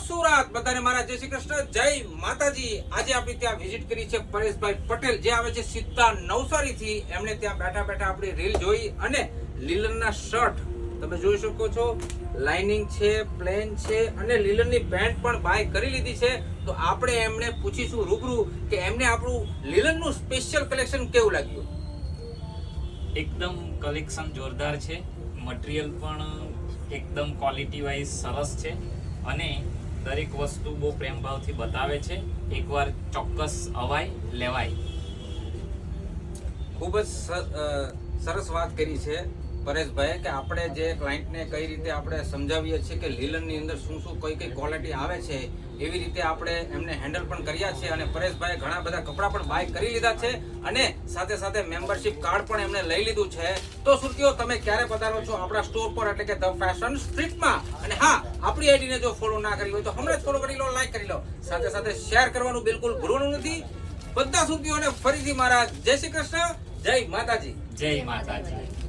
સુરત બધાને મારા જય શ્રી કૃષ્ણ, જય માતાજી। આજે આપણે ત્યાં વિઝિટ કરી છે પરેશભાઈ પટેલ, જે આવે છે સીધા નવસારી થી। એમને ત્યાં બેઠા બેઠા આપણી રીલ જોઈ અને લીલનના શર્ટ તમે જોઈ શકો છો, લાઇનિંગ છે, પ્લેન છે અને લીલનની પેન્ટ પણ બાય કરી લીધી છે। તો આપણે એમને પૂછીશું રૂબરૂ કે એમને આપણું લીલનનું સ્પેશિયલ કલેક્શન કેવું લાગ્યું। એકદમ કલેક્શન જોરદાર છે, મટીરિયલ પણ એકદમ ક્વોલિટી વાઇઝ સરસ છે અને દરેક વસ્તુ બહુ પ્રેમ ભાવથી બતાવે છે। એકવાર ચોક્કસ અવાય લેવાય। ખૂબ જ સરસ વાત કરી છે પરેશભાઈ કે આપણે જે ક્લાયન્ટને કઈ રીતે આપણે સમજાવીએ છીએ કે લીલનની અંદર શું શું કઈ કઈ ક્વોલિટી આવે છે, એવી રીતે આપણે એમને હેન્ડલ પણ કર્યા છે। અને પરેશભાઈએ ઘણા બધા કપડાં પણ બાય કરી લીધા છે અને સાથે સાથે મેમ્બરશિપ કાર્ડ પણ એમને લઈ લીધું છે। તો સુરતીઓ, તમે ક્યારે પધારો છો આપણા સ્ટોર પર, એટલે કે ધ ફેશન સ્ટ્રીટમાં। અને હા, આપણી આઈડીને જો ફોલો ના કરી હોય તો હમણાં જ ફોલો કરી લો, લાઈક કરી લો, સાથે સાથે શેર કરવાનું બિલકુલ ભૂલવાનું નથી। બધા સુરતીઓને ફરીથી મારા જય શ્રી કૃષ્ણ, જય માતાજી। જય માતાજી।